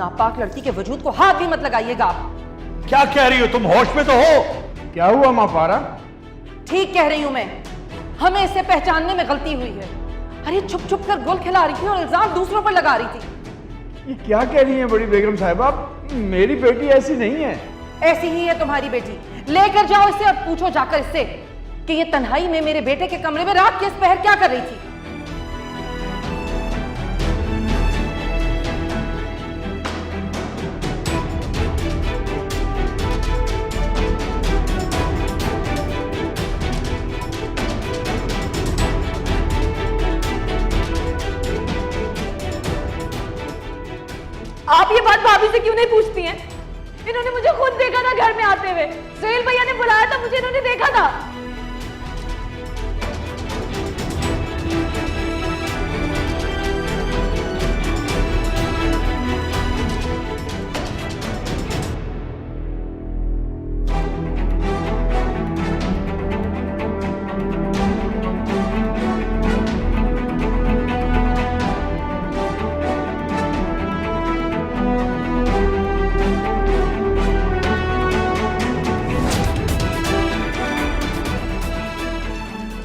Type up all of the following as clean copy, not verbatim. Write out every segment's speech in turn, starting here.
नापाक लड़की के वजूद को हाथ भी मत लगाइएगा। क्या कह रही हो तुम? होश में तो हो? क्या हुआ माँ पारा? ठीक कह रही हूं मैं, हमें इसे पहचानने में गलती हुई है। अरे छुप छुप कर गुल खिला रही थी और इल्जाम दूसरों पर लगा रही थी। ये क्या कह रही हैं बड़ी बेगम साहिबा? मेरी बेटी ऐसी नहीं है। ऐसी ही है तुम्हारी बेटी। लेकर जाओ इसे और पूछो जाकर इससे कि ये तन्हाई में मेरे बेटे के कमरे में रात के इस पहर क्या कर रही थी। आप ये बात भाभी से क्यों नहीं पूछती हैं? इन्होंने मुझे खुद देखा था घर में आते हुए। सुहेल भैया ने बुलाया था मुझे, इन्होंने देखा था।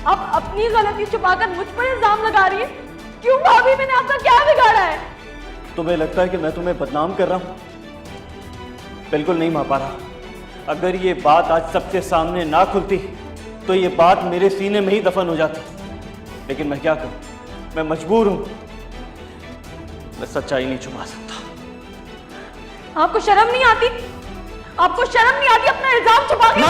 आप अपनी गलती छुपाकर मुझ पर इल्जाम लगा रही है। क्यों भाभी, मैंने आपका क्या बिगाड़ा है? तुम्हें लगता है कि मैं तुम्हें बदनाम कर रहा हूं? बिल्कुल नहीं मां पारा। अगर ये बात आज सबके सामने ना खुलती तो ये बात मेरे सीने में ही दफन हो जाती। लेकिन मैं क्या करूं, मैं मजबूर हूं। मैं सच्चाई नहीं छुपा सकता। आपको शर्म नहीं आती? आपको शर्म नहीं आती अपना इल्जाम छुपा के?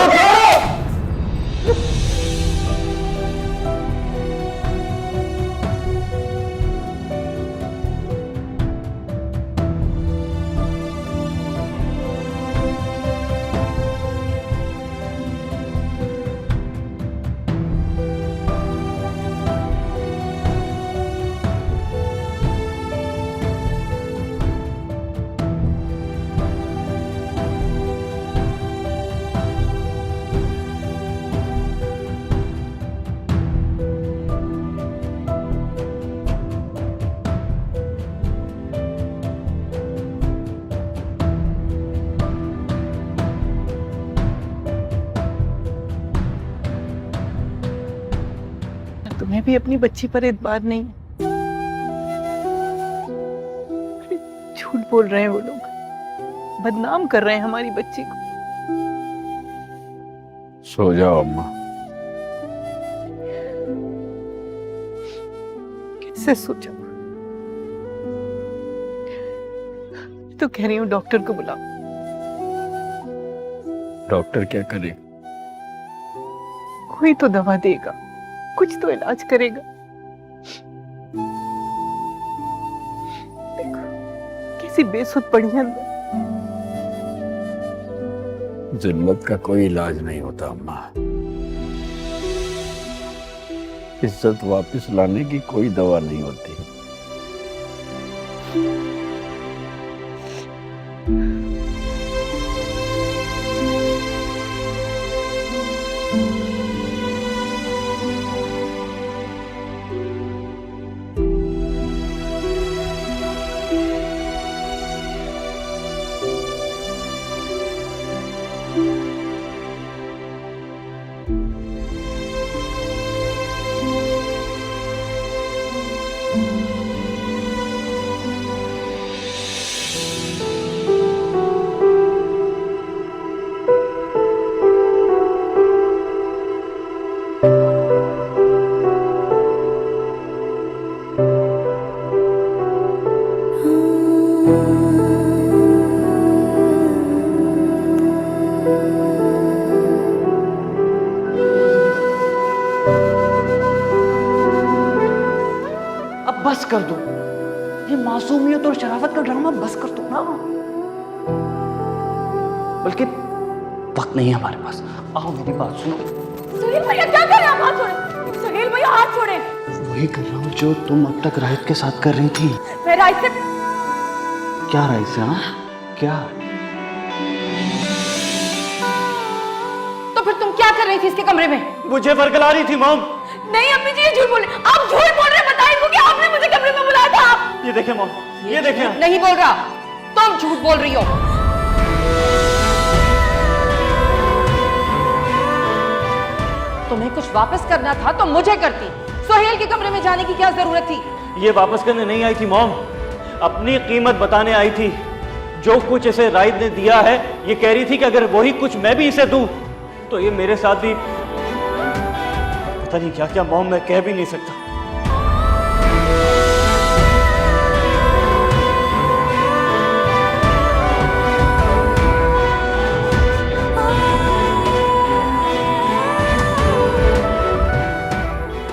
तुम्हें भी अपनी बच्ची पर एतबार नहीं है? झूठ बोल रहे हैं वो लोग, बदनाम कर रहे हैं हमारी बच्ची को। सो जाओ अम्मा। कैसे सोचा? तो कह रही हूँ डॉक्टर को बुलाओ। डॉक्टर क्या करे? कोई तो दवा देगा, कुछ तो इलाज करेगा। देखो कैसी बेसुध पड़ी है अंदर। जिल्लत का कोई इलाज नहीं होता अम्मा। इज्जत वापस लाने की कोई दवा नहीं होती। बस कर दो, ये मासूमियत और शराफत का ड्रामा बस कर दो ना। बल्कि वक्त नहीं है हमारे पास। आओ मेरी बात सुनो। सुहेल भैया क्या कर रहे हैं? आप हाथ छोड़े। सुहेल भैया हाथ छोड़े। वही कर रहा हूँ जो तुम अब तक राहित के साथ कर रही थी। मैं राहित से क्या? राहित से? हाँ क्या? तो फिर तुम क्या कर रही थी इसके कमरे में? मुझे बरगला रही थी मॉम। नहीं अम्मी जी, ये झूठ बोल रहे। आप झूठ बोल रहे हैं। बताइए इनको कि आपने मुझे कमरे में बुलाया था। ये देखे मॉम, ये देखे। नहीं बोल रहा। तुम झूठ बोल रही हो। तुम्हें कुछ वापस करना था तो मुझे करती। सोहेल के कमरे में जाने की क्या जरूरत थी? ये वापस करने नहीं आई थी मॉम, अपनी कीमत बताने आई थी। जो कुछ इसे राइद ने दिया है, ये कह रही थी कि अगर वही कुछ मैं भी इसे दूं तो ये मेरे साथ भी पता नहीं क्या क्या मॉम, मैं कह भी नहीं सकता।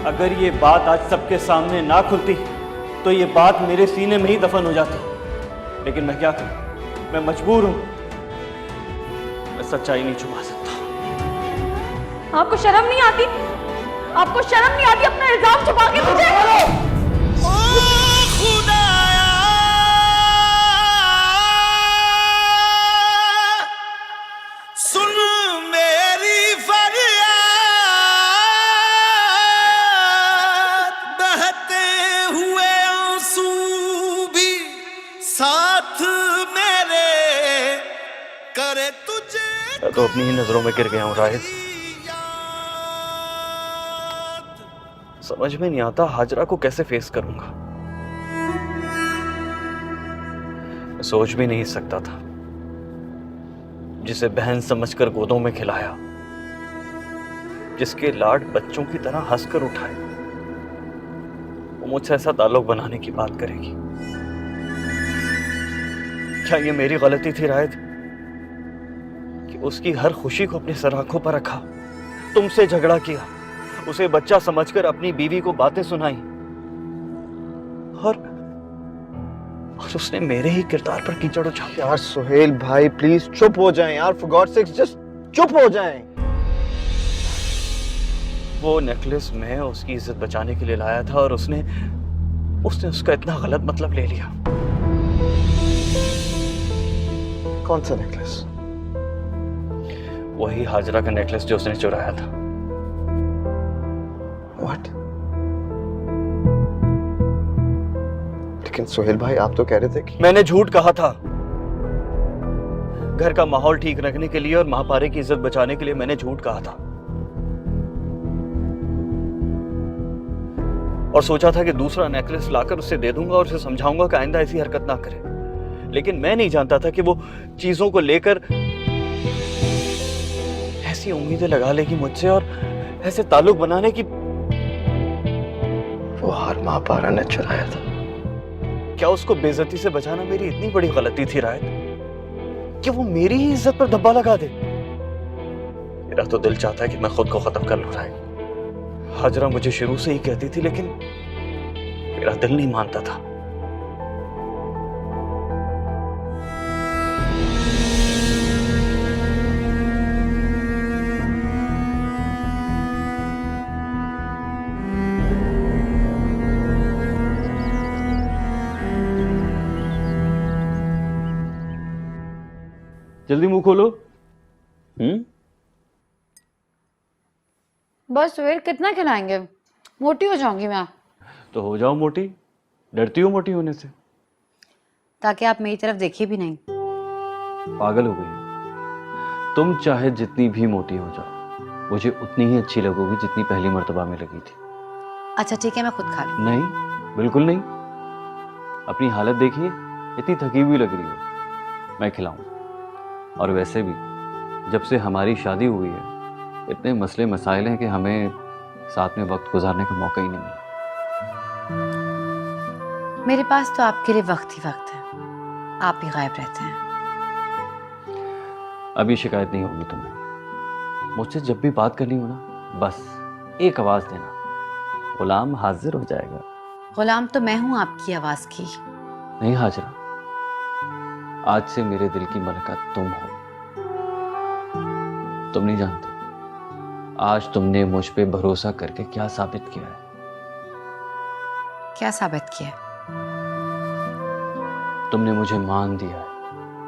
अगर ये बात आज सबके सामने ना खुलती तो ये बात मेरे सीने में ही दफन हो जाती। लेकिन मैं क्या करूं, मैं मजबूर हूं, मैं सच्चाई नहीं छुपा सकता। आपको शर्म नहीं आती? आपको शर्म नहीं आती अपना इल्जाम छुपा के मुझे? सुन मेरी फरियाद, बहते हुए आंसू भी साथ मेरे करे तुझे। मैं तो अपनी ही नजरों में गिर गया हूं राहिद। समझ में नहीं आता हाजरा को कैसे फेस करूंगा। मैं सोच भी नहीं सकता था, जिसे बहन समझकर गोदों में खिलाया, जिसके लाड बच्चों की तरह हंसकर उठाए, वो मुझसे ऐसा ताल्लुक बनाने की बात करेगी। क्या ये मेरी गलती थी राहिद कि उसकी हर खुशी को अपनी सराखों पर रखा, तुमसे झगड़ा किया, उसे बच्चा समझकर अपनी बीवी को बातें सुनाई, और उसने मेरे ही किरदार पर कीचड़ उछाला। यार सोहेल भाई प्लीज चुप हो जाएं यार, फॉर गॉड सेक्स जस्ट चुप हो जाएं। वो नेकलेस मैं उसकी इज्जत बचाने के लिए लाया था और उसने उसका इतना गलत मतलब ले लिया। कौन सा नेकलेस? वही हाजरा का नेकलेस जो उसने चुराया था। What? लेकिन सोहेल भाई आप तो कह रहे थे कि मैंने झूठ कहा था। घर का माहौल ठीक रखने के लिए और महापारे की इज्जत बचाने के लिए मैंने झूठ कहा था, और सोचा था कि दूसरा नेकलेस लाकर उसे दे दूंगा और उसे समझाऊंगा कि आइंदा ऐसी हरकत ना करे। लेकिन मैं नहीं जानता था कि वो चीजों को लेकर ऐसी उम्मीदें लगा लेगी मुझसे और ऐसे ताल्लुक बनाने की। वो हार महापारा ने चुराया था। क्या उसको बेइज्जती से बचाना मेरी इतनी बड़ी गलती थी राहिद कि वो मेरी ही इज्जत पर धब्बा लगा दे? मेरा तो दिल चाहता है कि मैं खुद को खत्म कर लूं राहिद। हाजरा मुझे शुरू से ही कहती थी, लेकिन मेरा दिल नहीं मानता था। जल्दी मुंह खोलो। बस सोहेल, कितना खिलाएंगे? मोटी हो जाऊंगी मैं। तो हो जाओ मोटी, डरती हो मोटी होने से? ताकि आप मेरी तरफ देखिए भी नहीं। पागल हो गई तुम, चाहे जितनी भी मोटी हो जाओ मुझे उतनी ही अच्छी लगोगी जितनी पहली मर्तबा में लगी थी। अच्छा ठीक है, मैं खुद खा लूं। नहीं, बिल्कुल नहीं। अपनी हालत देखिए, इतनी थकी हुई लग रही हो, मैं खिलाऊं। और वैसे भी जब से हमारी शादी हुई है इतने मसले मसाइल हैं कि हमें साथ में वक्त गुजारने का मौका ही नहीं मिला। मेरे पास तो आपके लिए वक्त ही वक्त है, आप भी गायब रहते हैं। अभी शिकायत नहीं होगी तुम्हें। मुझसे जब भी बात करनी हो ना, बस एक आवाज देना, गुलाम हाजिर हो जाएगा। गुलाम तो मैं हूं आपकी आवाज की। नहीं हाजरा, आज से मेरे दिल की मलका तुम हो। तुम नहीं जानते आज तुमने मुझ पे भरोसा करके क्या साबित किया है। क्या साबित किया? तुमने मुझे मान दिया है,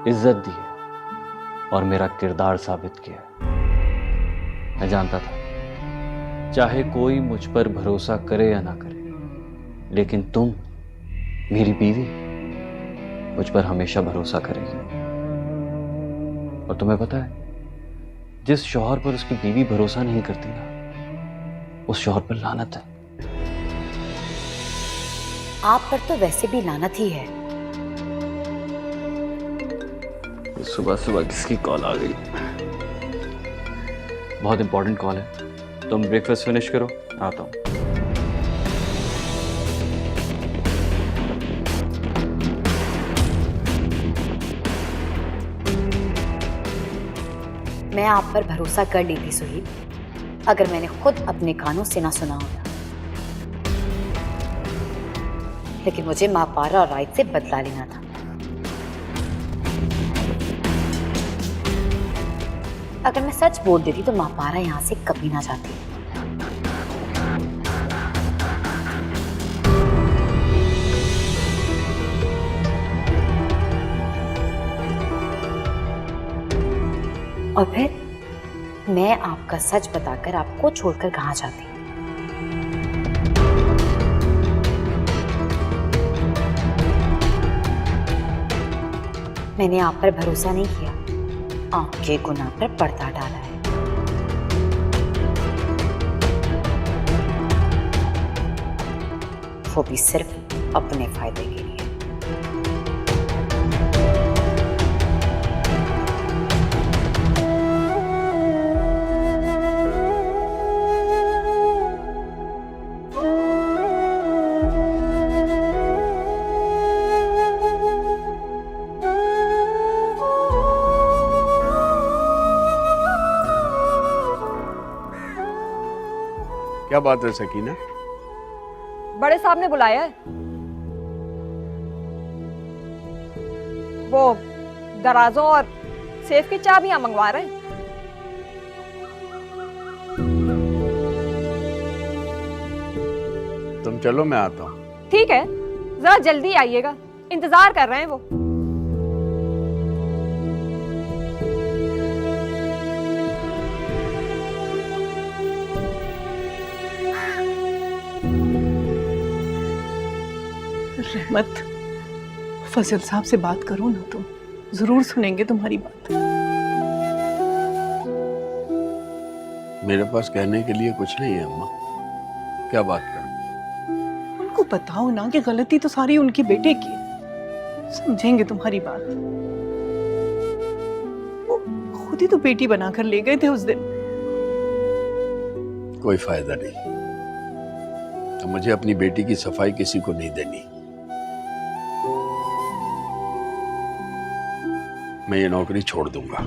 इज्जत दी है और मेरा किरदार साबित किया है। मैं जानता था चाहे कोई मुझ पर भरोसा करे या ना करे, लेकिन तुम मेरी बीवी मुझ पर हमेशा भरोसा करेगी। और तुम्हें पता है, जिस शौहर पर उसकी बीवी भरोसा नहीं करती ना, उस शौहर पर लानत है। आप पर तो वैसे भी लानत ही है। सुबह सुबह किसकी कॉल आ गई? बहुत इंपॉर्टेंट कॉल है। तुम ब्रेकफास्ट फिनिश करो, आता हूं। मैं आप पर भरोसा कर ली थी सुहेल, अगर मैंने खुद अपने कानों से ना सुना होता। लेकिन मुझे मापारा और राइट से बदला लेना था। अगर मैं सच बोल देती तो मापारा यहां से कभी ना जाती। और फिर मैं आपका सच बताकर आपको छोड़कर कहां जाती। मैंने आप पर भरोसा नहीं किया, आपके गुनाह पर पर्दा डाला है। वो भी सिर्फ अपने फायदे के लिए। क्या बात है सकीना? बड़े साहब ने बुलाया है। वो दराजों और सेफ की चाबियां मंगवा रहे हैं। तुम चलो, मैं आता हूँ। ठीक है, जरा जल्दी आइएगा, इंतजार कर रहे हैं वो। रहमत, फजल साहब से बात करो ना, तुम जरूर सुनेंगे तुम्हारी बात। मेरे पास कहने के लिए कुछ नहीं है अम्मा। क्या बात कर? उनको बताओ ना कि गलती तो सारी उनके बेटे की है, समझेंगे तुम्हारी बात। वो खुद ही तो बेटी बनाकर ले गए थे उस दिन। कोई फायदा नहीं, तो मुझे अपनी बेटी की सफाई किसी को नहीं देनी। मैं ये नौकरी छोड़ दूंगा।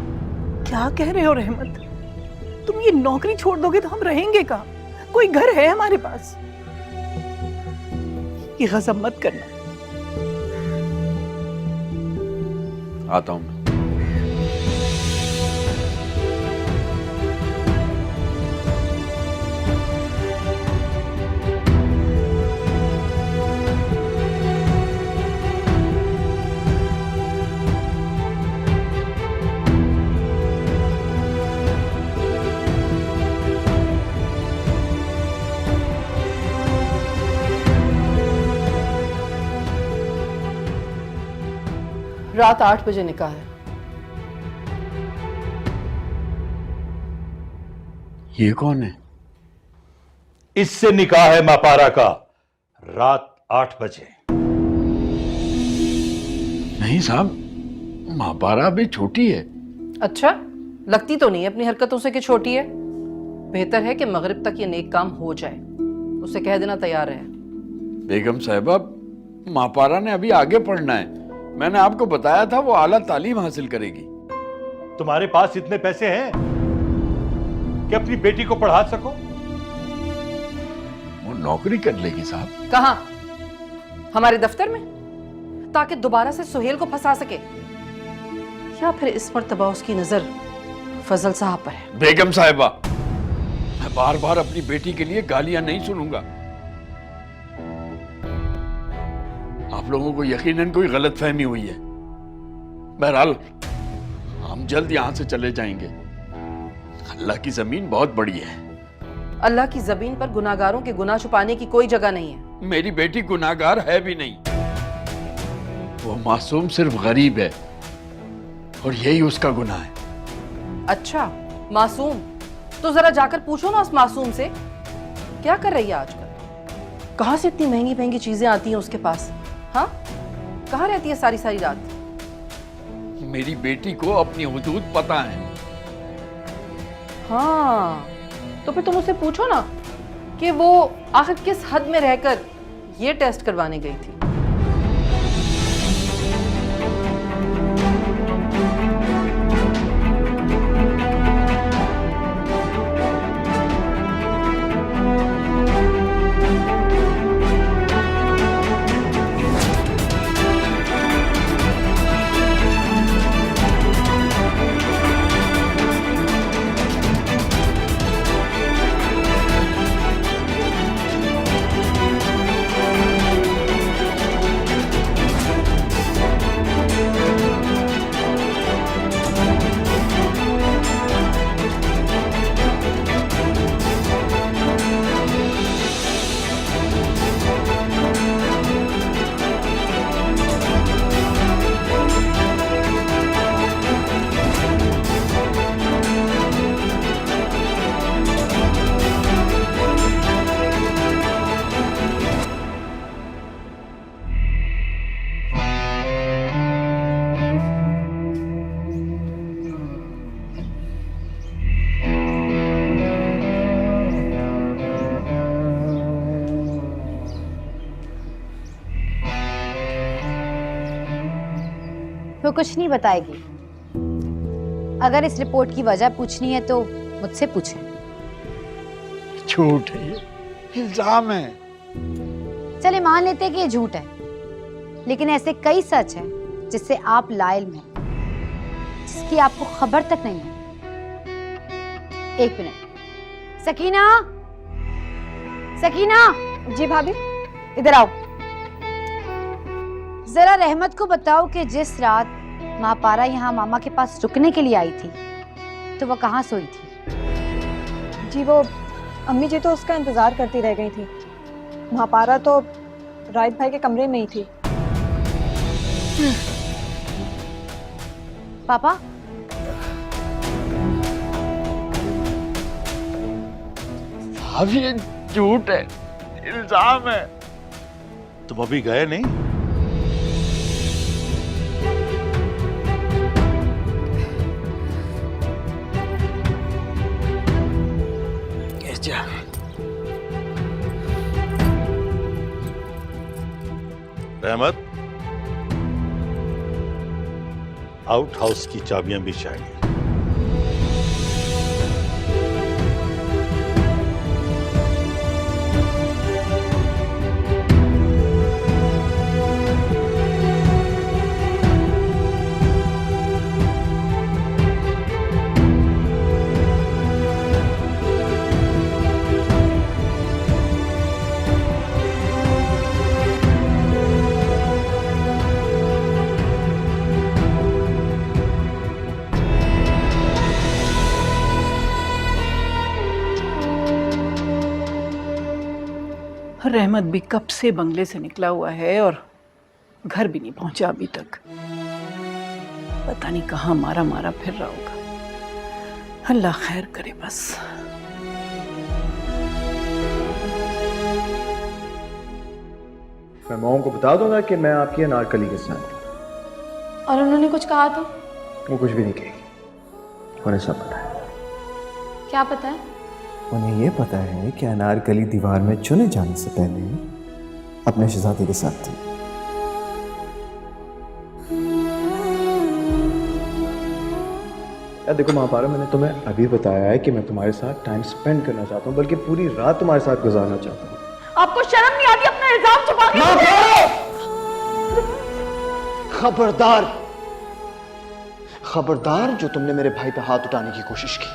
क्या कह रहे हो रहमत? तुम ये नौकरी छोड़ दोगे तो हम रहेंगे कहाँ? कोई घर है हमारे पास? ये गजब मत करना। आता हूं मैं। रात 8 बजे निकाह है। ये कौन है? इससे निकाह है मापारा का, रात 8 बजे। नहीं साहब, मापारा अभी छोटी है। अच्छा, लगती तो नहीं है अपनी हरकतों से कि छोटी है। बेहतर है कि मगरिब तक ये नेक काम हो जाए। उसे कह देना तैयार है। बेगम साहिबा, मापारा ने अभी आगे पढ़ना है। मैंने आपको बताया था वो आला तालीम हासिल करेगी। तुम्हारे पास इतने पैसे हैं कि अपनी बेटी को पढ़ा सको? वो नौकरी कर लेगी साहब। कहां? हमारे दफ्तर में, ताकि दोबारा से सुहेल को फंसा सके, या फिर इस मर्तबा उसकी नजर फजल साहब पर है। बेगम साहिबा, मैं बार बार अपनी बेटी के लिए गालियां नहीं सुनूंगा। आप लोगों को यकीनन कोई गलतफहमी हुई है। बहरहाल हम जल्द यहां से चले जाएंगे। अल्लाह की जमीन बहुत बड़ी है। अल्लाह की जमीन पर गुनाहगारों के गुनाह छुपाने की कोई जगह नहीं है। मेरी बेटी गुनाहगार है भी नहीं। वो मासूम सिर्फ गरीब है और यही उसका गुनाह है। अच्छा, मासूम? तो जरा जाकर पूछो ना उस मासूम से, क्या कर रही है आजकल? कहाँ से इतनी महंगी महंगी चीजें आती हैं उसके पास? हाँ, कहाँ रहती है सारी सारी रात? मेरी बेटी को अपनी हुदूद पता है। हाँ, तो फिर तुम उससे पूछो ना कि वो आखिर किस हद में रहकर ये टेस्ट करवाने गई थी। वो कुछ नहीं बताएगी। अगर इस रिपोर्ट की वजह पूछनी है तो मुझसे पूछें। झूठ है ये, इल्जाम है। चले मान लेते हैं कि ये झूठ है, लेकिन ऐसे कई सच हैं जिससे आप लाइल्म हैं, जिसकी आपको खबर तक नहीं है। एक मिनट, सकीना, सकीना। जी भाभी। इधर आओ। जरा रहमत को बताओ कि जिस रात महापारा यहाँ मामा के पास रुकने के लिए आई थी तो वो कहाँ सोई थी? जी वो अम्मी जी तो उसका इंतजार करती रह गई थी। महापारा तो राहित भाई के कमरे में ही थी। पापा, अब ये झूठ है, इल्जाम है। तुम अभी गए नहीं? रहमत, आउट हाउस की चाबियां भी चाहिए। रहमत भी कब से बंगले से निकला हुआ है और घर भी नहीं पहुंचा अभी तक। पता नहीं कहाँ मारा मारा फिर रहा होगा। अल्लाह खैर करे बस। मैं मॉम को बता दूंगा कि मैं आपकी अनारकली के साथ हूं। और उन्होंने कुछ कहा तो? वो कुछ भी नहीं कहेगी, उन्हें सब पता है। क्या पता है? उन्हें ये पता है कि अनारकली दीवार में चुने जाने से पहले अपने शहजादे के साथ थी। यार देखो महापारा, मैंने तुम्हें अभी बताया है कि मैं तुम्हारे साथ टाइम स्पेंड करना चाहता हूँ, बल्कि पूरी रात तुम्हारे साथ गुजारना चाहता हूँ। आपको शर्म नहीं आती अपना इल्जाम छुपा के? खबरदार, खबरदार जो तुमने मेरे भाई पे हाथ उठाने की कोशिश की।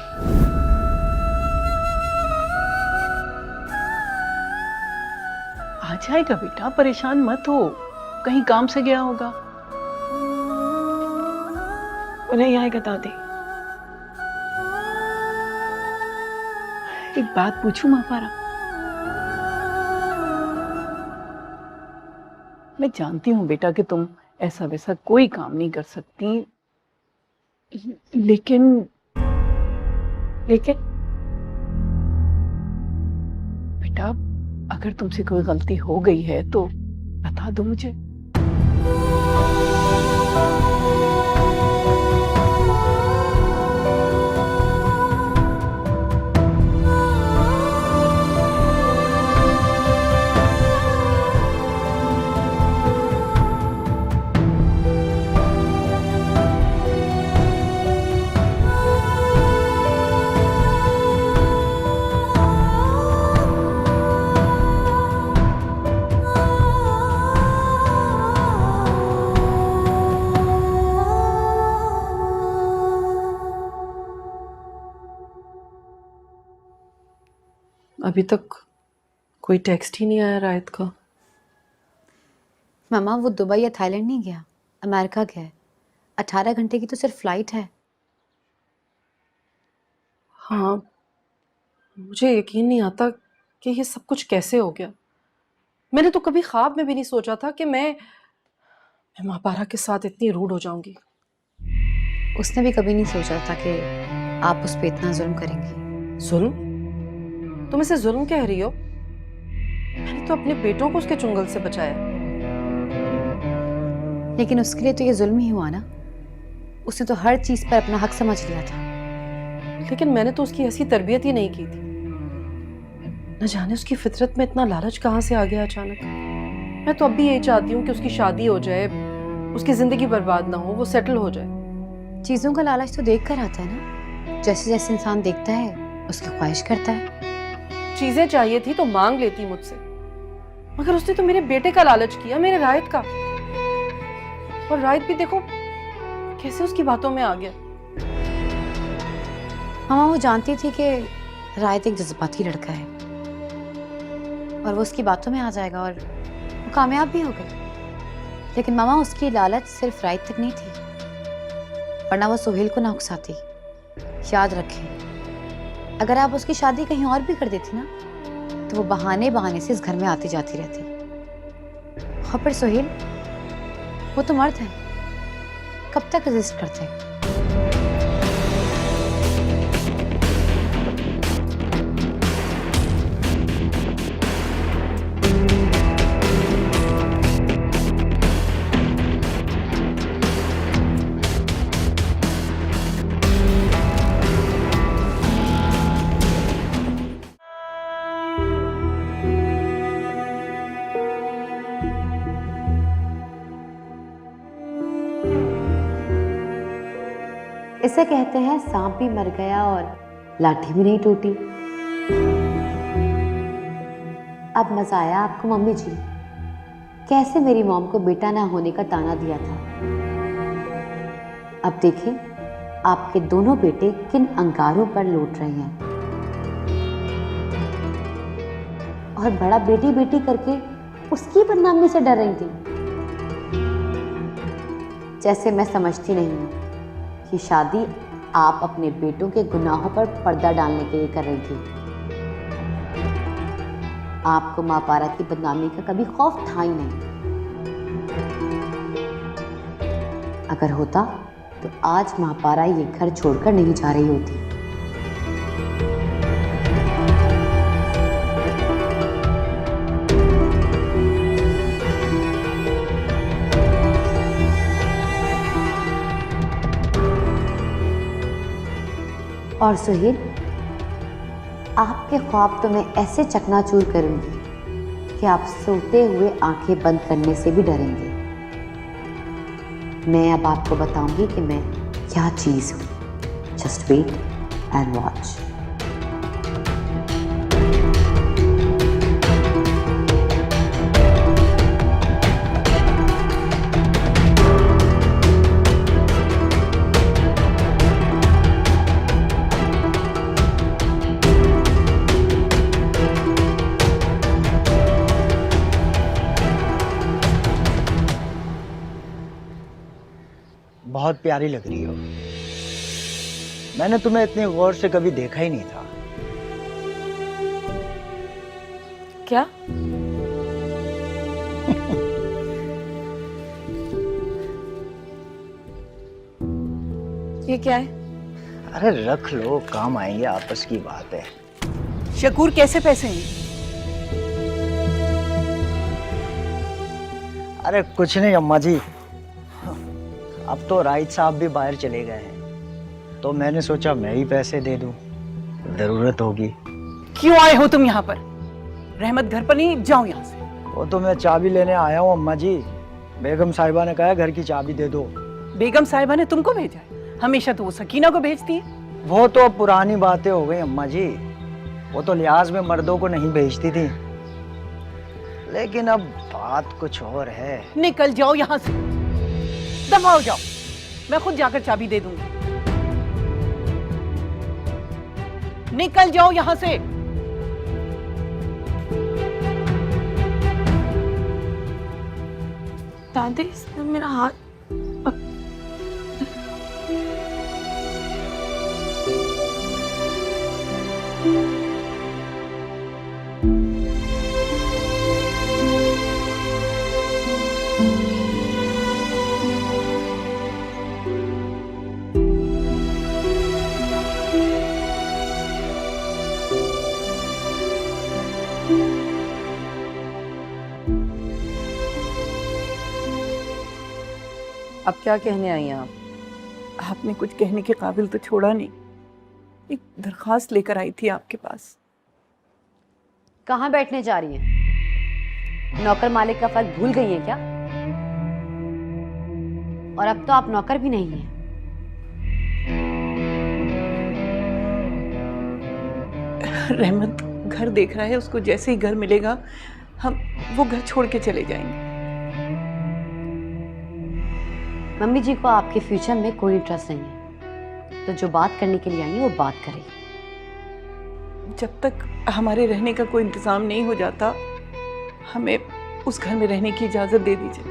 आ जाएगा बेटा, परेशान मत हो, कहीं काम से गया होगा। नहीं आएगा दादी। एक बात पूछूं महापारा? मैं जानती हूँ बेटा कि तुम ऐसा वैसा कोई काम नहीं कर सकती, लेकिन लेकिन बेटा, अगर तुमसे कोई गलती हो गई है तो बता दो मुझे। अभी तक कोई टेक्स्ट ही नहीं आया रायत का। मामा वो दुबई या थाईलैंड नहीं गया, अमेरिका गया है। 18 घंटे की तो सिर्फ फ्लाइट है। हाँ, मुझे यकीन नहीं आता कि ये सब कुछ कैसे हो गया। मैंने तो कभी ख्वाब में भी नहीं सोचा था कि मैं महापारा के साथ इतनी रूड हो जाऊंगी। उसने भी कभी नहीं सोचा था कि आप उस पर इतना जुल्म करेंगी। जुल्म? तुम इसे जुल्म कह रही हो? मैंने तो अपने बेटों को उसके चुंगल से बचाया। लेकिन उसके लिए तो ये जुल्म ही हुआ ना। उसने तो हर चीज पर अपना हक समझ लिया था। लेकिन मैंने तो उसकी ऐसी तरबियत ही नहीं की थी। न जाने उसकी फितरत में इतना लालच कहाँ से आ गया अचानक। मैं तो अब भी यही चाहती हूँ कि उसकी शादी हो जाए, उसकी जिंदगी बर्बाद ना हो, वो सेटल हो जाए। चीजों का लालच तो देख कर आता है ना। जैसे जैसे इंसान देखता है उसकी ख्वाहिश करता है। चीजें चाहिए थी तो मांग लेती मुझसे, मगर उसने तो मेरे बेटे का लालच किया, मेरे रायत का। और रायत भी देखो कैसे उसकी बातों में आ गया। मामा वो जानती थी कि रायत एक जज्बाती लड़का है और वो उसकी बातों में आ जाएगा, और वो कामयाब भी हो गई। लेकिन मामा उसकी लालच सिर्फ रायत तक नहीं थी, वरना वो सोहेल को ना उकसाती। याद रखें, अगर आप उसकी शादी कहीं और भी कर देती ना तो वो बहाने बहाने से इस घर में आती जाती रहती। और फिर सोहेल, वो तो मर्द है, कब तक रेजिस्ट करते हैं। इसे कहते हैं सांप भी मर गया और लाठी भी नहीं टूटी। अब मजा आया आपको मम्मी जी, कैसे मेरी मॉम को बेटा ना होने का ताना दिया था। अब देखें आपके दोनों बेटे किन अंगारों पर लौट रहे हैं। और बड़ा बेटी बेटी करके उसकी बदनामी से डर रही थी। जैसे मैं समझती नहीं हूं कि शादी आप अपने बेटों के गुनाहों पर पर्दा डालने के लिए कर रही थी। आपको माँ पारा की बदनामी का कभी खौफ था ही नहीं। अगर होता तो आज माँ पारा ये घर छोड़कर नहीं जा रही होती। और सुहेल, आपके ख्वाब तो मैं ऐसे चकनाचूर करूंगी कि आप सोते हुए आंखें बंद करने से भी डरेंगे। मैं अब आपको बताऊंगी कि मैं क्या चीज़ हूं। Just wait and watch. बहुत प्यारी लग रही हो। मैंने तुम्हें इतने गौर से कभी देखा ही नहीं था। क्या? ये क्या है? अरे रख लो, काम आएंगे, आपस की बात है। शकूर कैसे पैसे हैं? अरे कुछ नहीं अम्मा जी, अब तो राइट साहब भी बाहर चले गए हैं, तो मैंने सोचा मैं ही पैसे दे दूं, जरूरत होगी। क्यों आए हो तुम यहाँ पर? रहमत घर पर नहीं, जाओ यहाँ से। वो तो मैं चाबी लेने आया हूँ अम्मा जी, बेगम साहिबा ने कहा घर की चाबी दे दो। बेगम साहिबा ने तुमको भेजा है? हमेशा तो वो सकीना को भेजती है। वो तो अब पुरानी बातें हो गई अम्मा जी, वो तो लिहाज में मर्दों को नहीं भेजती थी, लेकिन अब बात कुछ और है। निकल जाओ यहाँ से, दफा हो जाओ, मैं खुद जाकर चाबी दे दूंगी। निकल जाओ यहाँ से। दादी, इसने मेरा हाथ अब क्या कहने आई हैं आप? आपने कुछ कहने के काबिल तो छोड़ा नहीं। एक दरखास्त लेकर आई थी आपके पास। कहाँ बैठने जा रही हैं? नौकर मालिक का फर्क भूल गई हैं क्या? और अब तो आप नौकर भी नहीं हैं। रहमत घर देख रहा है, उसको जैसे ही घर मिलेगा हम वो घर छोड़ के चले जाएंगे। मम्मी जी को आपके फ्यूचर में कोई इंटरेस्ट नहीं है, तो जो बात करने के लिए आई है वो बात करेगी। जब तक हमारे रहने का कोई इंतजाम नहीं हो जाता, हमें उस घर में रहने की इजाजत दे दीजिए।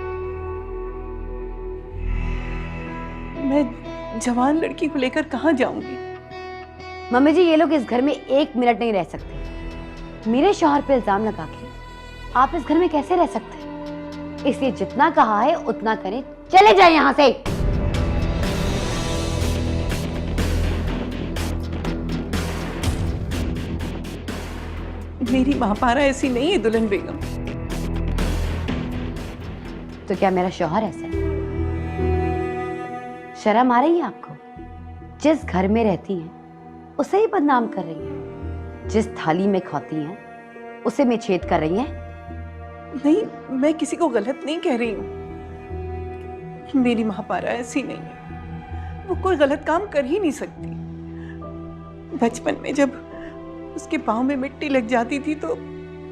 मैं जवान लड़की को लेकर कहाँ जाऊंगी? मम्मी जी, ये लोग इस घर में 1 मिनट नहीं रह सकते। मेरे शौहर पे इल्जाम लगा के आप इस घर में कैसे रह सकते हैं? इसलिए जितना कहा है उतना करें, चले जाए यहाँ से। मेरी महापारा ऐसी नहीं है दुल्हन बेगम। तो क्या मेरा शौहर ऐसा है? शर्म आ रही है आपको? जिस घर में रहती हैं उसे ही बदनाम कर रही हैं, जिस थाली में खाती हैं उसे में छेद कर रही हैं। नहीं, मैं किसी को गलत नहीं कह रही हूँ। मेरी महापारा ऐसी नहीं है, वो कोई गलत काम कर ही नहीं सकती। बचपन में जब उसके पाँव में मिट्टी लग जाती थी तो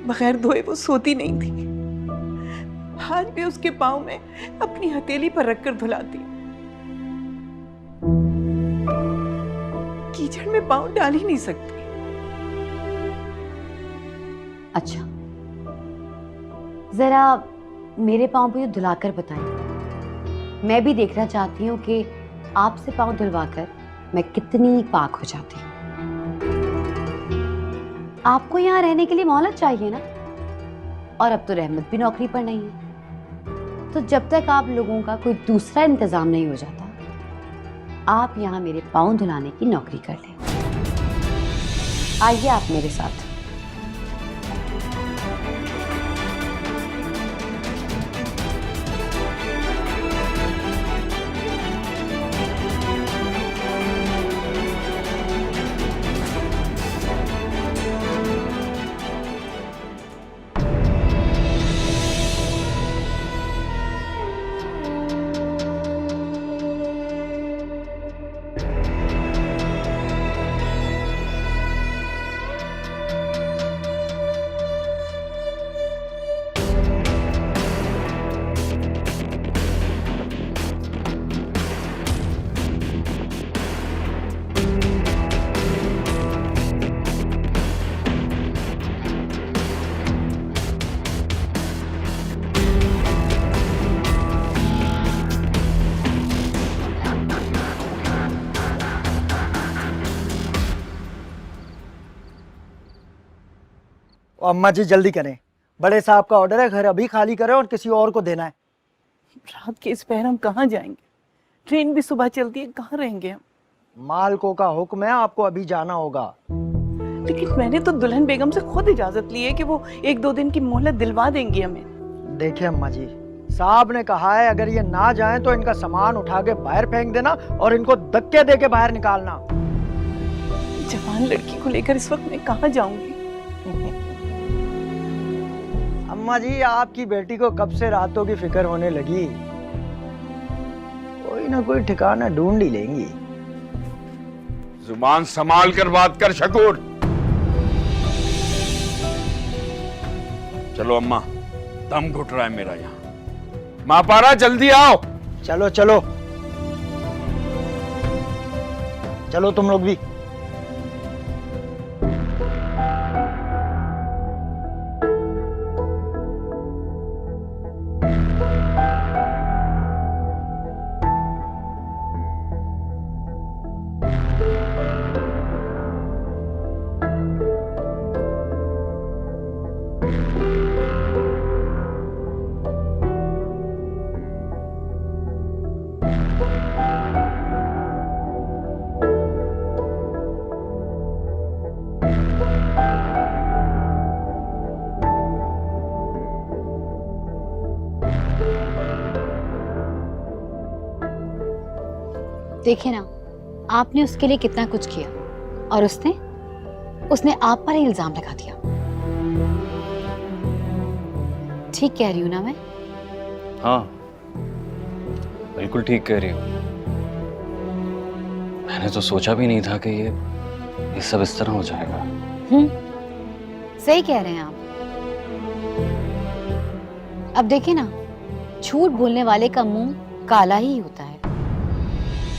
बगैर धोए वो सोती नहीं थी। आज भी उसके पाँव में अपनी हथेली पर रखकर धुलाती। कीचड़ में पाँव डाल ही नहीं सकती। अच्छा, जरा मेरे पाँव भी धुलाकर बताएं। मैं भी देखना चाहती हूँ कि आपसे पाँव धुलवाकर मैं कितनी पाक हो जाती हूँ। आपको यहाँ रहने के लिए मोहलत चाहिए ना? और अब तो रहमत भी नौकरी पर नहीं है, तो जब तक आप लोगों का कोई दूसरा इंतजाम नहीं हो जाता, आप यहाँ मेरे पाँव धुलाने की नौकरी कर लें। आइए आप मेरे साथ। अम्मा जी जल्दी करें, बड़े साहब का ऑर्डर है, घर अभी खाली करें और किसी और को देना है। रात के इस पहर हम कहाँ जाएंगे? ट्रेन भी सुबह चलती है, कहाँ रहेंगे हम? मालकों का हुक्म है, आपको अभी जाना होगा। लेकिन मैंने तो दुल्हन बेगम से खुद इजाजत ली है कि वो 1-2 दिन की मोहलत दिलवा देंगी हमें। देखिए अम्मा जी, साहब ने कहा है अगर ये ना जाएं तो इनका सामान उठा के बाहर फेंक देना और इनको धक्के दे के बाहर निकालना। जवान लड़की को लेकर इस वक्त मैं कहाँ जाऊंगी? अम्मा जी, आपकी बेटी को कब से रातों की फिक्र होने लगी, कोई ना कोई ठिकाना ढूंढ ही लेंगी। जुबान संभाल कर बात कर शकूर। चलो अम्मा, दम घुट रहा है मेरा यहाँ। मापारा जल्दी आओ। चलो चलो चलो तुम लोग भी। देखिए ना, आपने उसके लिए कितना कुछ किया और उसने आप पर ही इल्जाम लगा दिया। ठीक कह रही हूं ना मैं? हाँ, बिल्कुल ठीक कह रही हूँ। मैंने तो सोचा भी नहीं था कि ये सब इस तरह हो जाएगा। सही कह रहे हैं आप। अब देखिए ना, झूठ बोलने वाले का मुंह काला ही होता है।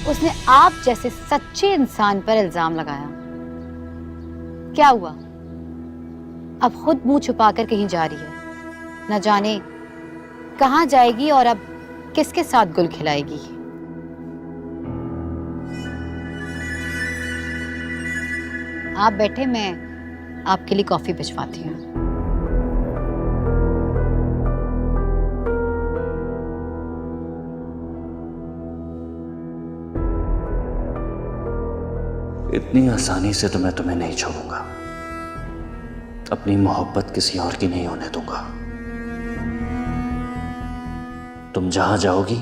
उसने आप जैसे सच्चे इंसान पर इल्जाम लगाया। क्या हुआ? अब खुद मुंह छुपाकर कहीं जा रही है, न जाने कहां जाएगी और अब किसके साथ गुल खिलाएगी। आप बैठे, मैं आपके लिए कॉफी भिजवाती हूँ। इतनी आसानी से तो मैं तुम्हें नहीं छोड़ूंगा। अपनी मोहब्बत किसी और की नहीं होने दूंगा। तुम जहां जाओगी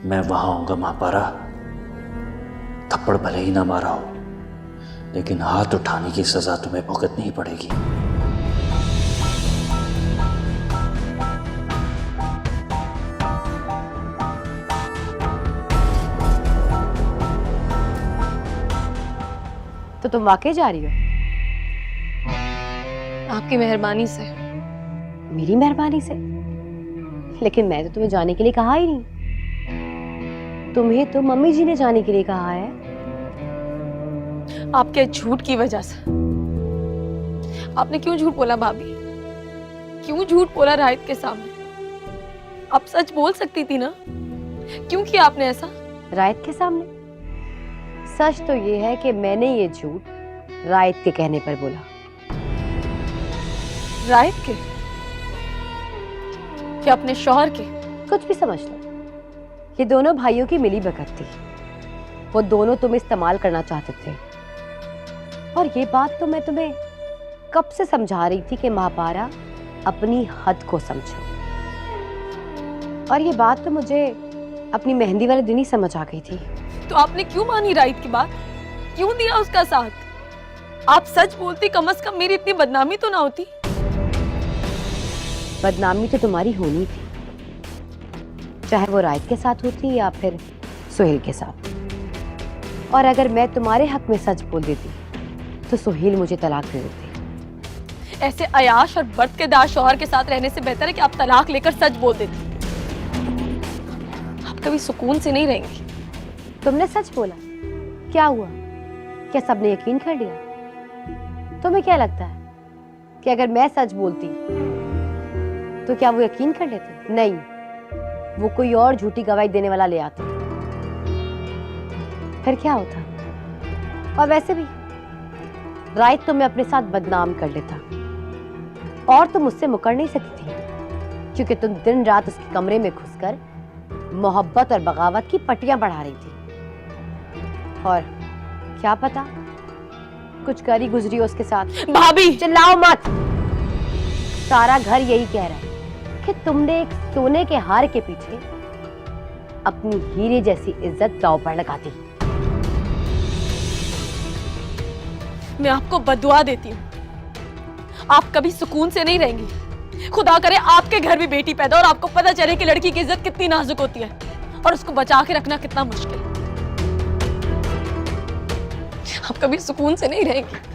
मैं वहां आऊंगा महापारा। थप्पड़ भले ही ना मारा हो, लेकिन हाथ उठाने की सजा तुम्हें भुगतनी ही पड़ेगी। तो तुम वाकई जा रही हो? आपकी मेहरबानी से। मेरी मेहरबानी से? लेकिन मैं तो तुम्हें जाने के लिए कहा ही नहीं। तुम्हें तो मम्मी जी ने जाने के लिए कहा है। आपके झूठ की वजह से। आपने क्यों झूठ बोला भाभी? क्यों झूठ बोला राहित के सामने? आप सच बोल सकती थी ना। क्यों किया आपने ऐसा? राहित के सामने? सच तो ये है कि मैंने ये झूठ राहित के कहने पर बोला। राहित के? क्या अपने शौहर के? कुछ भी समझ लो, ये दोनों भाइयों की मिली भगत थी। वो दोनों तुम्हें इस्तेमाल करना चाहते थे। और ये बात तो मैं तुम्हें कब से समझा रही थी कि महापारा अपनी हद को समझो। और ये बात तो मुझे अपनी मेहंदी वाले दिन ही समझ आ गई थी। तो आपने क्यों मानी राहित की बात? क्यों दिया उसका साथ? आप सच बोलती, कम से कम मेरी इतनी बदनामी तो ना होती। बदनामी तो तुम्हारी होनी थी, चाहे वो राहित के साथ होती या फिर सुहेल के साथ। और अगर मैं तुम्हारे हक में सच बोल देती तो सुहेल मुझे तलाक दे देती। ऐसे अयाश और बर्तकेदार शौहर के साथ रहने से बेहतर है कि आप तलाक लेकर सच बोल देती। आप कभी सुकून से नहीं रहेंगी। तुमने सच बोला, क्या हुआ? क्या सबने यकीन कर लिया? तुम्हें क्या लगता है कि अगर मैं सच बोलती तो क्या वो यकीन कर लेते? नहीं, वो कोई और झूठी गवाही देने वाला ले आते। फिर क्या होता? और वैसे भी राहित तुम्हें अपने साथ बदनाम कर लेता और तुम उससे मुकर नहीं सकती थी, क्योंकि तुम दिन रात उसके कमरे में घुसकर मोहब्बत और बगावत की पट्टियां बढ़ा रही थी। और क्या पता कुछ करी गुजरी हो उसके साथ। भाभी चिल्लाओ मत। सारा घर यही कह रहा है कि तुमने एक सोने के हार के पीछे अपनी हीरे जैसी इज्जत दांव पर लगा दी। मैं आपको बददुआ देती हूँ, आप कभी सुकून से नहीं रहेंगी। खुदा करे आपके घर भी बेटी पैदा और आपको पता चले कि लड़की की इज्जत कितनी नाजुक होती है और उसको बचा के रखना कितना मुश्किल है। आप कभी सुकून से नहीं रहेंगी।